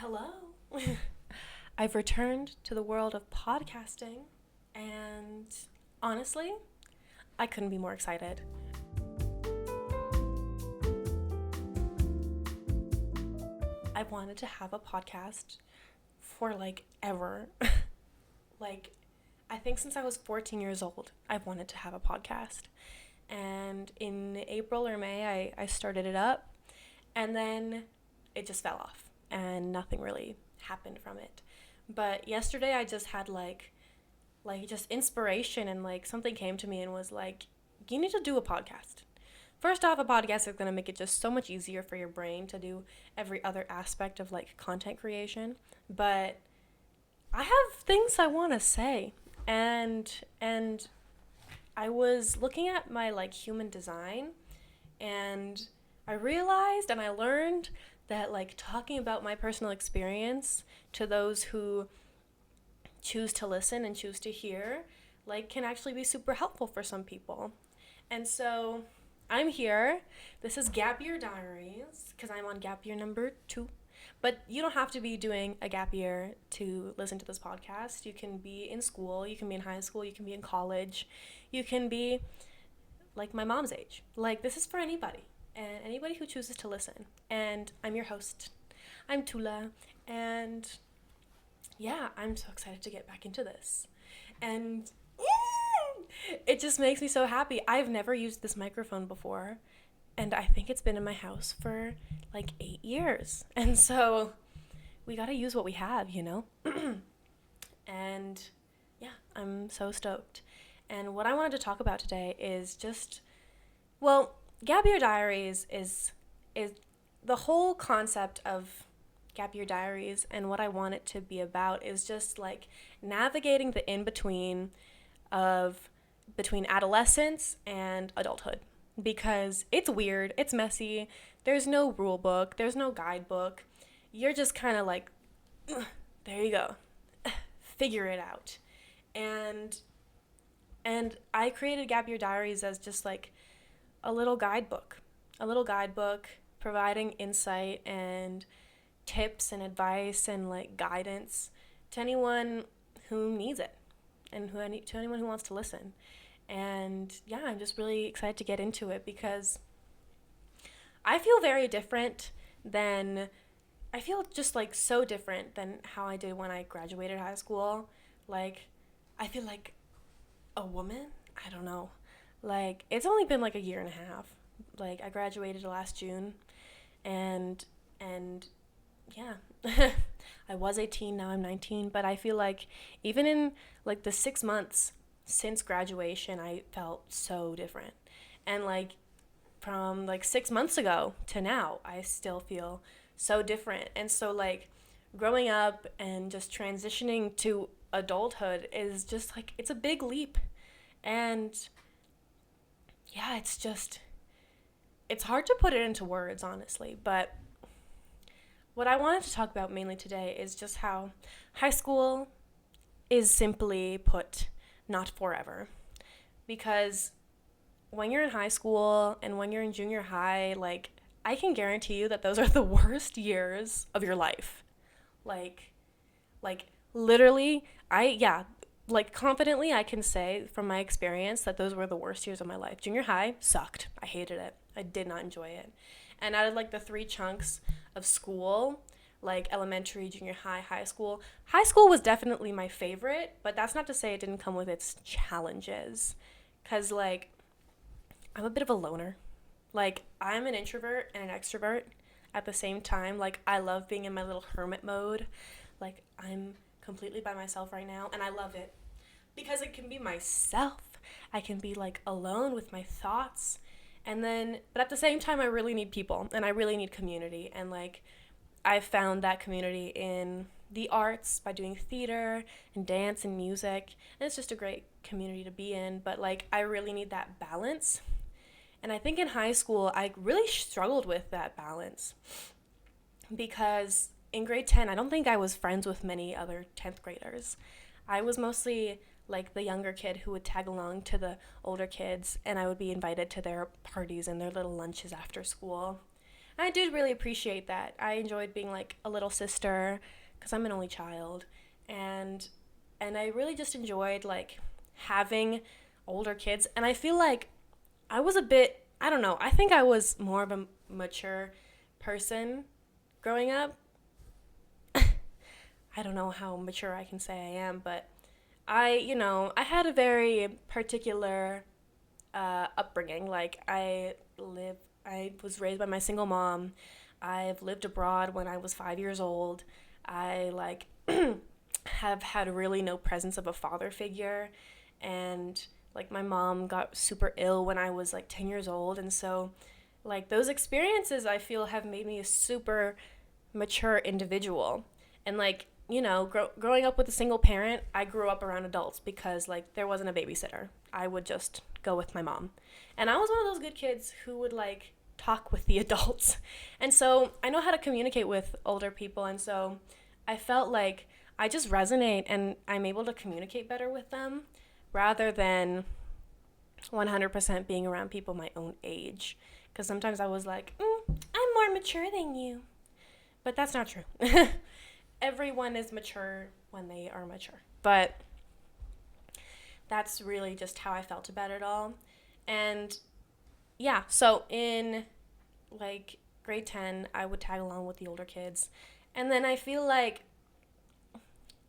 Hello. I've returned to the world of podcasting, and honestly, I couldn't be more excited. I've wanted to have a podcast for ever. like, I think since I was 14 years old, I've wanted to have a podcast. And in April or May, I started it up, and then it just fell off, and nothing really happened from it. But yesterday, I just had just inspiration, and something came to me and was like, you need to do a podcast. First off, a podcast is going to make it just so much easier for your brain to do every other aspect of content creation. But I have things I want to say, and I was looking at my human design, and I realized and I learned that talking about my personal experience to those who choose to listen and choose to hear can actually be super helpful for some people. And so I'm here. This is Gap Year Diaries because I'm on gap year number 2. But you don't have to be doing a gap year to listen to this podcast. You can be in school, you can be in high school, you can be in college, you can be like my mom's age. This is for anybody and anybody who chooses to listen. And I'm your host. I'm Tula, and yeah, I'm so excited to get back into this. And it just makes me so happy. I've never used this microphone before, and I think it's been in my house for 8 years. And so we got to use what we have, you know? And yeah, I'm so stoked. And what I wanted to talk about today is Gap Year Diaries is the whole concept of Gap Year Diaries, and what I want it to be about is just navigating the in-between of between adolescence and adulthood, because it's weird, it's messy, there's no rule book, there's no guidebook. You're just kind of there you go, figure it out. And I created Gap Year Diaries as just a little guidebook, providing insight and tips and advice and guidance to anyone who needs it, and to anyone who wants to listen. And yeah, I'm just really excited to get into it because I feel very different than I feel just so different than how I did when I graduated high school. I feel like a woman. I don't know. It's only been a year and a half. I graduated last June, and yeah. I was 18, now I'm 19, but I feel even in the 6 months since graduation, I felt so different. And from 6 months ago to now, I still feel so different. And so growing up and just transitioning to adulthood is just it's a big leap. And yeah, it's hard to put it into words, honestly, but what I wanted to talk about mainly today is just how high school is, simply put, not forever. Because when you're in high school and when you're in junior high, I can guarantee you that those are the worst years of your life. Like, literally, confidently I can say from my experience that those were the worst years of my life. Junior high sucked. I hated it. I did not enjoy it. And out of the 3 chunks of school, elementary, junior high, high school was definitely my favorite, but that's not to say it didn't come with its challenges. Because I'm a bit of a loner. I'm an introvert and an extrovert at the same time. I love being in my little hermit mode. I'm completely by myself right now, and I love it because it can be myself. I can be alone with my thoughts. But at the same time, I really need people, and I really need community. And I've found that community in the arts by doing theater and dance and music, and it's just a great community to be in. But I really need that balance. And I think in high school, I really struggled with that balance because in grade 10, I don't think I was friends with many other 10th graders. I was mostly the younger kid who would tag along to the older kids, and I would be invited to their parties and their little lunches after school. I did really appreciate that. I enjoyed being like a little sister because I'm an only child, and I really just enjoyed like having older kids. And I feel like I was a bit, I don't know, I think I was more of a mature person growing up. I don't know how mature I can say I am, but I had a very particular upbringing. Like I was raised by my single mom. I've lived abroad when I was 5 years old. I like have had really no presence of a father figure, and like my mom got super ill when I was like 10 years old, and so like those experiences I feel have made me a super mature individual. And like growing up with a single parent, I grew up around adults because like there wasn't a babysitter. I would just go with my mom, and I was one of those good kids who would like talk with the adults. And so I know how to communicate with older people, and so I felt like I just resonate and I'm able to communicate better with them rather than 100% being around people my own age. Because sometimes I was like, I'm more mature than you. But that's not true. Everyone is mature when they are mature. But that's really just how I felt about it all. And yeah, so in like grade 10, I would tag along with the older kids. And then I feel like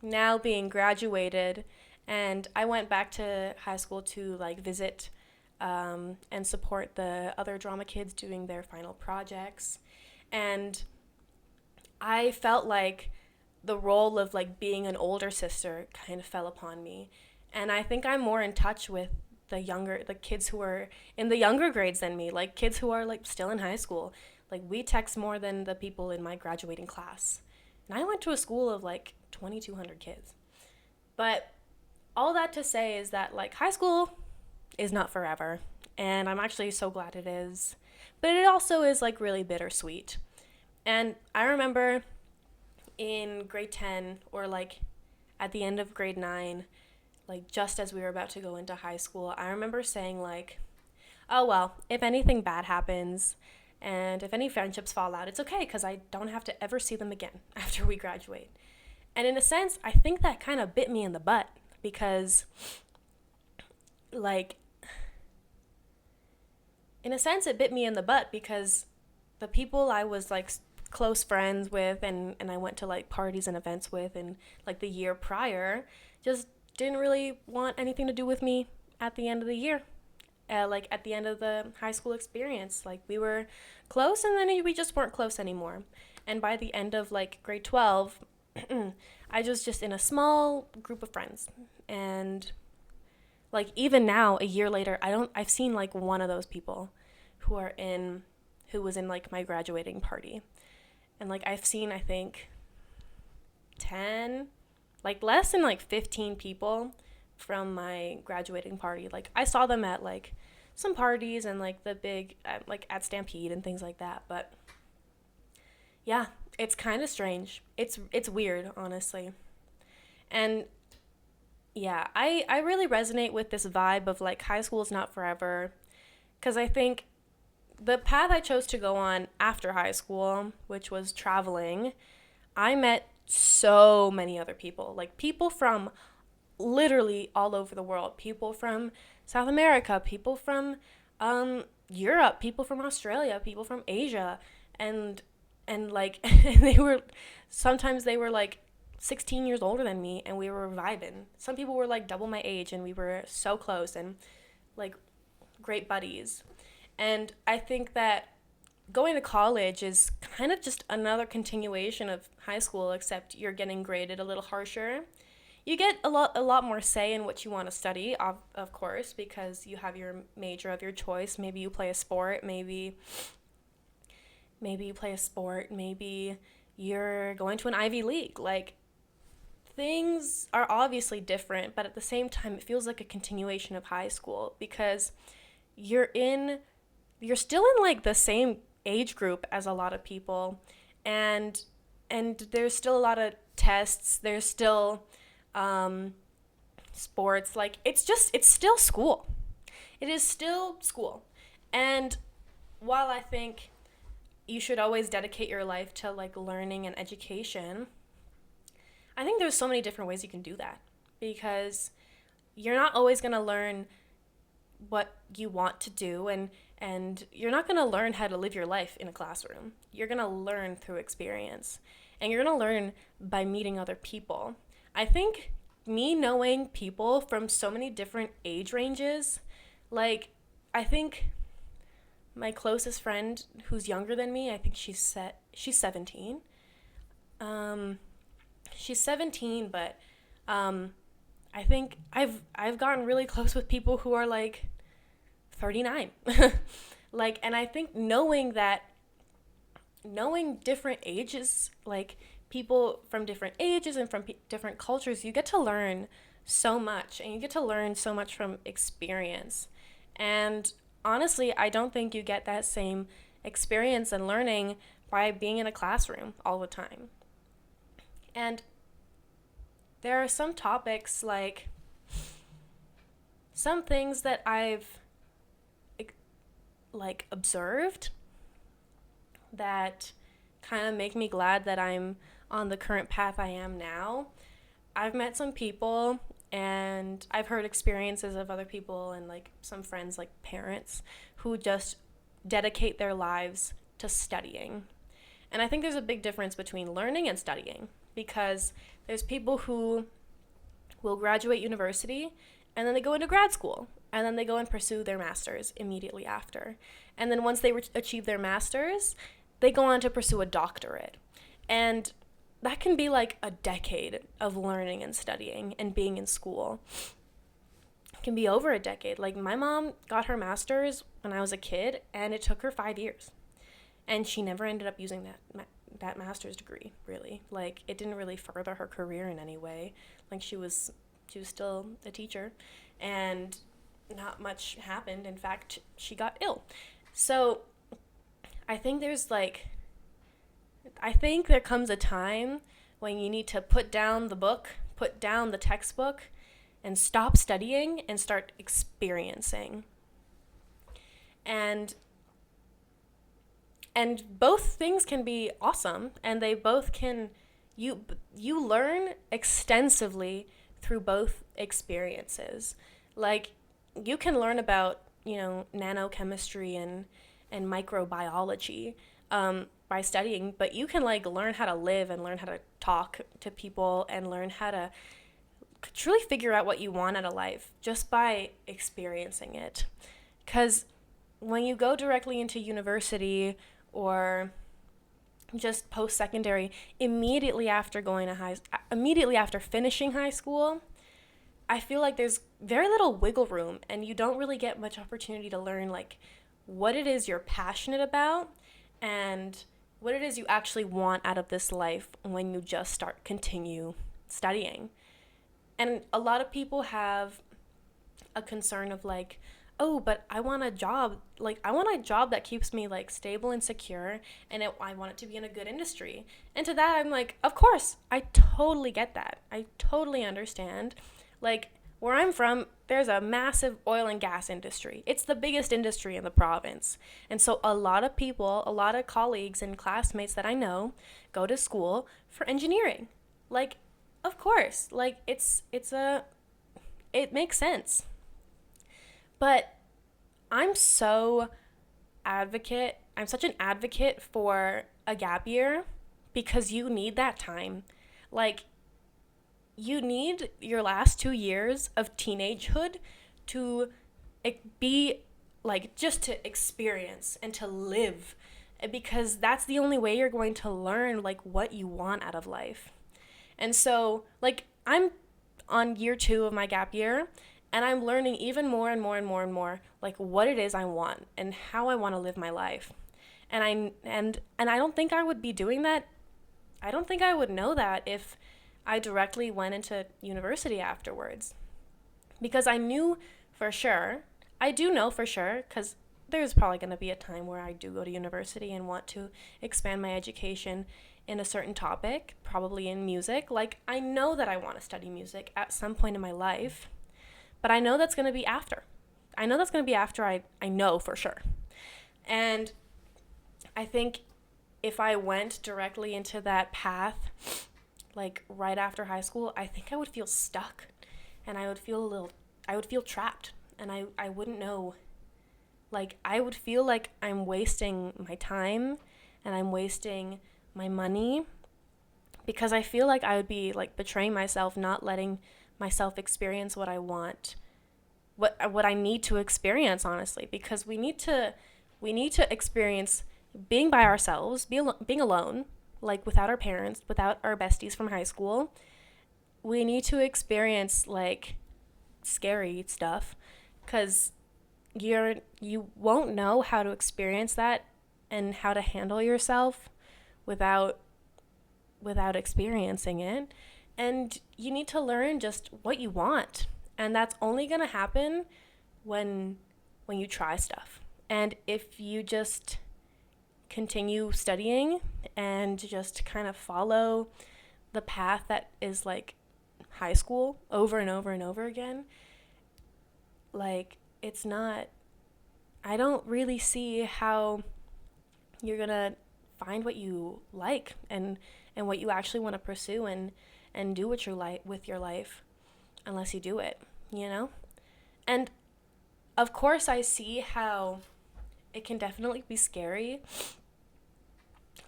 now being graduated, and I went back to high school to like visit and support the other drama kids doing their final projects. And I felt like the role of like being an older sister kind of fell upon me. And I think I'm more in touch with the kids who are in the younger grades than me, like kids who are like still in high school. Like we text more than the people in my graduating class. And I went to a school of like 2,200 kids. But all that to say is that like high school is not forever, and I'm actually so glad it is. But it also is like really bittersweet. And I remember in grade 10 or like at the end of grade 9, like just as we were about to go into high school, I remember saying like, oh well, if anything bad happens and if any friendships fall out, it's okay because I don't have to ever see them again after we graduate. And in a sense, I think that kind of bit me in the butt because like in a sense it bit me in the butt because the people I was like close friends with and I went to like parties and events with and like the year prior just didn't really want anything to do with me at the end of the year. Like at the end of the high school experience, like we were close and then we just weren't close anymore. And by the end of like grade 12, I was just in a small group of friends. And like even now, a year later, I've seen like one of those people who was in like my graduating party. And like I've seen, I think 10, like less than like 15 people from my graduating party. Like I saw them at like some parties and like the big like at Stampede and things like that. But yeah, it's kind of strange. It's weird, honestly. And yeah, I really resonate with this vibe of like high school is not forever, because I think the path I chose to go on after high school, which was traveling, I met so many other people, like people from literally all over the world, people from South America, people from Europe, people from Australia, people from Asia, and like sometimes they were like 16 years older than me and we were vibing. Some people were like double my age and we were so close and like great buddies. And I think that going to college is kind of just another continuation of high school, except you're getting graded a little harsher. You get a lot more say in what you want to study, of course, because you have your major of your choice. Maybe you play a sport, maybe you play a sport, maybe you're going to an Ivy League. Like, things are obviously different, but at the same time, it feels like a continuation of high school because you're still in like the same age group as a lot of people, and there's still a lot of tests, there's still sports. Like it's still school. It is still school. And while I think you should always dedicate your life to like learning and education. I think there's so many different ways you can do that, because you're not always going to learn what you want to do, and you're not going to learn how to live your life in a classroom. You're going to learn through experience, and you're going to learn by meeting other people. I think me knowing people from so many different age ranges, like, I think my closest friend who's younger than me, I think she's 17. She's 17, but I think I've gotten really close with people who are like 39. Like, and I think knowing different ages, like people from different ages and from different cultures, you get to learn so much, and you get to learn so much from experience. And honestly, I don't think you get that same experience and learning by being in a classroom all the time. And there are some topics, like some things that I've like observed that kind of make me glad that I'm on the current path I am now. I've met some people, and I've heard experiences of other people and like some friends, like parents, who just dedicate their lives to studying. And I think there's a big difference between learning and studying, because there's people who will graduate university and then they go into grad school, and then they go and pursue their master's immediately after. And then once they achieve their master's, they go on to pursue a doctorate. And that can be like a decade of learning and studying and being in school. It can be over a decade. Like, my mom got her master's when I was a kid, and it took her 5 years. And she never ended up using that master's degree, really. Like, it didn't really further her career in any way. Like, she was still a teacher, and not much happened. In fact, she got ill. So I think there comes a time when you need to put down the book, put down the textbook, and stop studying and start experiencing. And both things can be awesome, and they both can, you learn extensively through both experiences. Like, you can learn about, nanochemistry and microbiology by studying, but you can like learn how to live and learn how to talk to people and learn how to truly figure out what you want out of life just by experiencing it. Because when you go directly into university or just post-secondary, immediately after finishing high school, I feel like there's very little wiggle room, and you don't really get much opportunity to learn like what it is you're passionate about and what it is you actually want out of this life when you just continue studying. And a lot of people have a concern of like, oh, but I want a job. Like, I want a job that keeps me like stable and secure, and I want it to be in a good industry. And to that, I'm like, of course, I totally get that. I totally understand. Like, where I'm from, there's a massive oil and gas industry. It's the biggest industry in the province. And so a lot of people, a lot of colleagues and classmates that I know go to school for engineering. Like, of course, like it makes sense. But I'm such an advocate for a gap year, because you need that time. Like, you need your last 2 years of teenagehood to be like, just to experience and to live, because that's the only way you're going to learn like what you want out of life. And so like, I'm on year 2 of my gap year, and I'm learning even more and more and more and more like what it is I want and how I want to live my life. And I don't think I would be doing that. I don't think I would know that if I directly went into university afterwards, because I knew for sure, I do know for sure, because there's probably going to be a time where I do go to university and want to expand my education in a certain topic, probably in music. Like, I know that I want to study music at some point in my life, but I know that's going to be after. I know for sure. And I think if I went directly into that path, like right after high school, I think I would feel stuck, and I would feel trapped, and I wouldn't know, like, I would feel like I'm wasting my time and I'm wasting my money, because I feel like I would be like betraying myself, not letting myself experience what I want, what I need to experience, honestly, because we need to experience being by ourselves, being alone, like without our parents, without our besties from high school. We need to experience like scary stuff, cuz you won't know how to experience that and how to handle yourself without experiencing it. And you need to learn just what you want. And that's only going to happen when you try stuff. And if you just continue studying and just kind of follow the path that is like high school over and over and over again, like, it's not, I don't really see how you're going to find what you like and what you actually want to pursue and do what you like with your life unless you do it, you know? And of course I see how it can definitely be scary.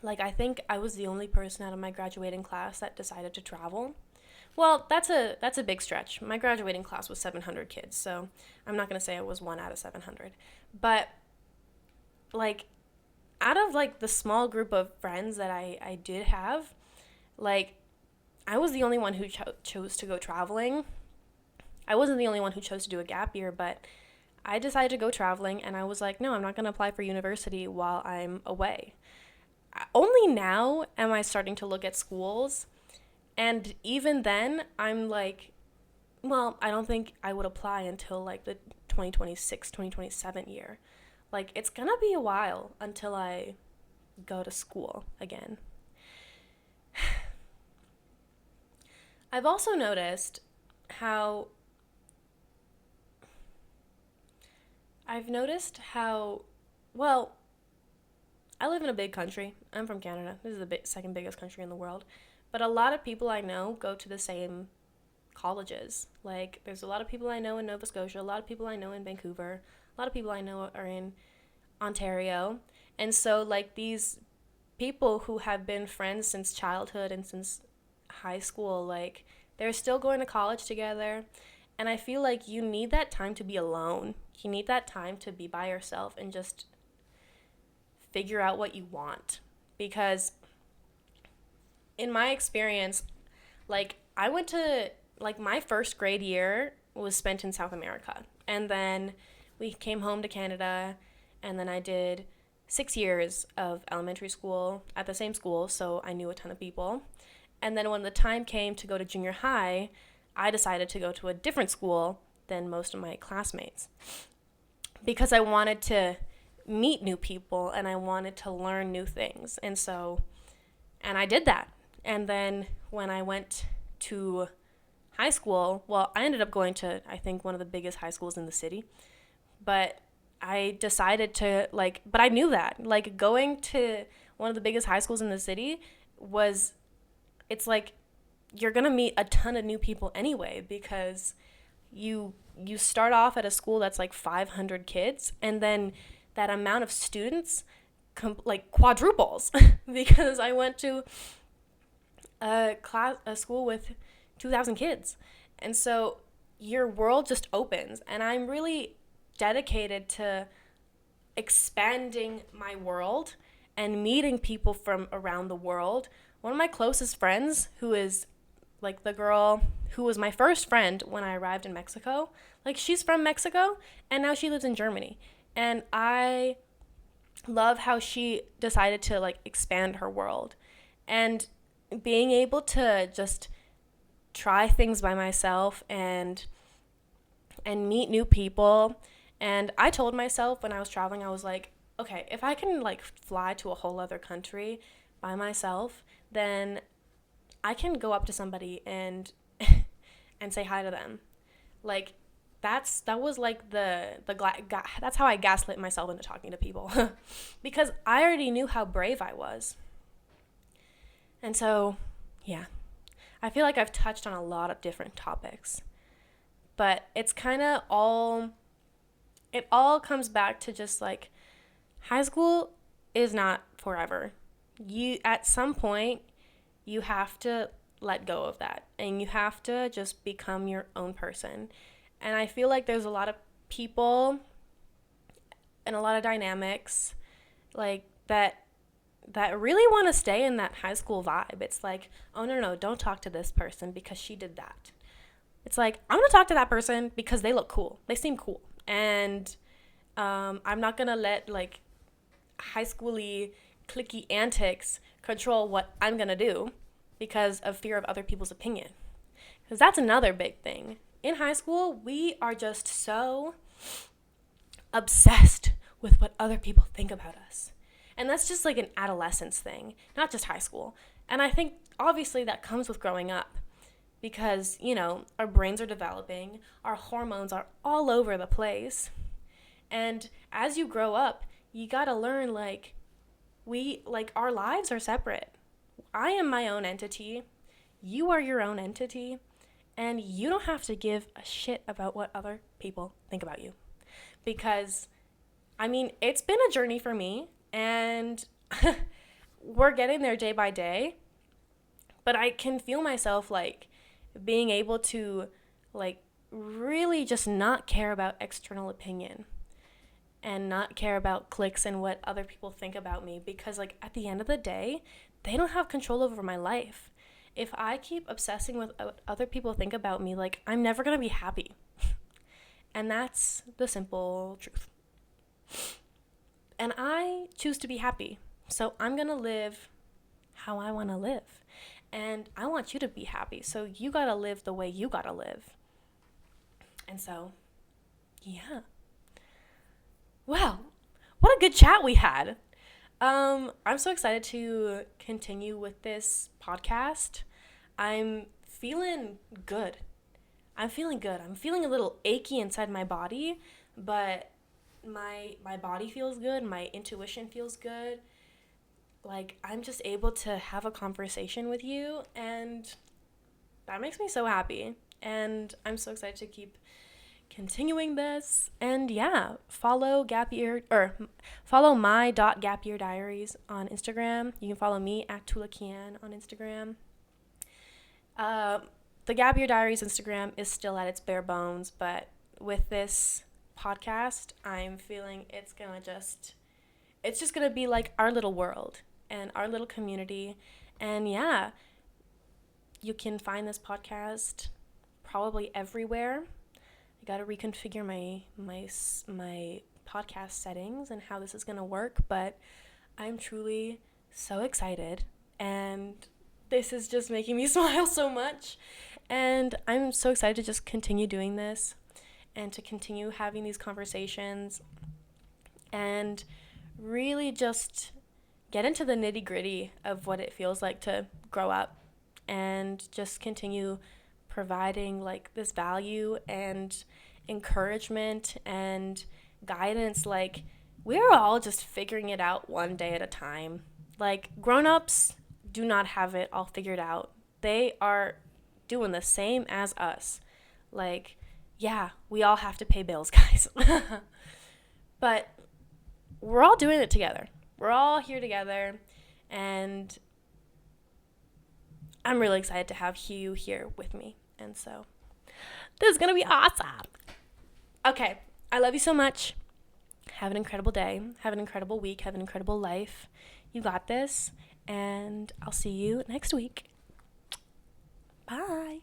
Like, I think I was the only person out of my graduating class that decided to travel. Well, that's a big stretch. My graduating class was 700 kids, so I'm not going to say I was one out of 700. But like, out of like the small group of friends that I did have, like, I was the only one who chose to go traveling. I wasn't the only one who chose to do a gap year, but I decided to go traveling, and I was like, no, I'm not going to apply for university while I'm away. Only now am I starting to look at schools, and even then, I'm like, well, I don't think I would apply until like the 2026, 2027 year. Like, it's going to be a while until I go to school again. I've also noticed how well, I live in a big country. I'm from Canada. This is the second biggest country in the world. But a lot of people I know go to the same colleges. Like, there's a lot of people I know in Nova Scotia, a lot of people I know in Vancouver, a lot of people I know are in Ontario. And so, like, these people who have been friends since childhood and since high school, like, they're still going to college together. And I feel like you need that time to be alone. You need that time to be by yourself and just figure out what you want. Because in my experience, like, I went to, like, my first grade year was spent in South America. And then we came home to Canada, and then I did 6 years of elementary school at the same school, so I knew a ton of people. And then when the time came to go to junior high, I decided to go to a different school than most of my classmates because I wanted to meet new people and I wanted to learn new things. And I did that. And then when I went to high school, well, I ended up going to, I think, one of the biggest high schools in the city. But I decided to, like, but I knew that, like, going to one of the biggest high schools in the city it's like, you're going to meet a ton of new people anyway, because you start off at a school that's like 500 kids, and then that amount of students like quadruples because I went to a school with 2,000 kids. And so your world just opens, and I'm really dedicated to expanding my world and meeting people from around the world. One of my closest friends, who is like the girl who was my first friend when I arrived in Mexico, like, she's from Mexico and now she lives in Germany. And I love how she decided to, like, expand her world. And being able to just try things by myself and meet new people. And I told myself when I was traveling, I was like, okay, if I can, like, fly to a whole other country by myself, then I can go up to somebody and say hi to them. Like, that was like that's how I gaslit myself into talking to people because I already knew how brave I was. And so, yeah, I feel like I've touched on a lot of different topics, but it's kind of it all comes back to just like high school is not forever. At some point, you have to let go of that and you have to just become your own person. And I feel like there's a lot of people and a lot of dynamics like that really want to stay in that high school vibe. It's like, oh no, don't talk to this person because she did that. It's like, I'm going to talk to that person because they look cool. They seem cool. And I'm not going to let like high schooly cliquey antics control what I'm going to do because of fear of other people's opinion. Because that's another big thing. In high school, we are just so obsessed with what other people think about us. And that's just like an adolescence thing, not just high school. And I think obviously that comes with growing up because, our brains are developing, our hormones are all over the place. And as you grow up, you got to learn our lives are separate. I am my own entity. You are your own entity. And you don't have to give a shit about what other people think about you. Because, it's been a journey for me. And we're getting there day by day. But I can feel myself, being able to, really just not care about external opinion. And not care about cliques and what other people think about me. Because, at the end of the day, they don't have control over my life. If I keep obsessing with what other people think about me, I'm never going to be happy. And that's the simple truth. And I choose to be happy. So I'm going to live how I want to live. And I want you to be happy. So you got to live the way you got to live. And so, yeah. Wow. What a good chat we had. I'm so excited to continue with this podcast. I'm feeling good. I'm feeling a little achy inside my body, but my body feels good. My intuition feels good. I'm just able to have a conversation with you, and that makes me so happy. And I'm so excited to keep continuing this. And yeah, follow my.gapyeardiaries on Instagram. You can follow me at Tulakian on Instagram. The Gap Year Diaries Instagram is still at its bare bones, but with this podcast, I'm feeling it's just gonna be like our little world and our little community. And yeah, you can find this podcast probably everywhere. I gotta reconfigure my podcast settings and how this is gonna work, but I'm truly so excited, and this is just making me smile so much. And I'm so excited to just continue doing this and to continue having these conversations and really just get into the nitty-gritty of what it feels like to grow up and just continue providing this value and encouragement and guidance. We're all just figuring it out one day at a time. Grown-ups do not have it all figured out. They are doing the same as us. Yeah, we all have to pay bills, guys. But we're all doing it together. We're all here together, and I'm really excited to have you here with me. And so this is going to be awesome. Okay, I love you so much. Have an incredible day. Have an incredible week. Have an incredible life. You got this, and I'll see you next week. Bye.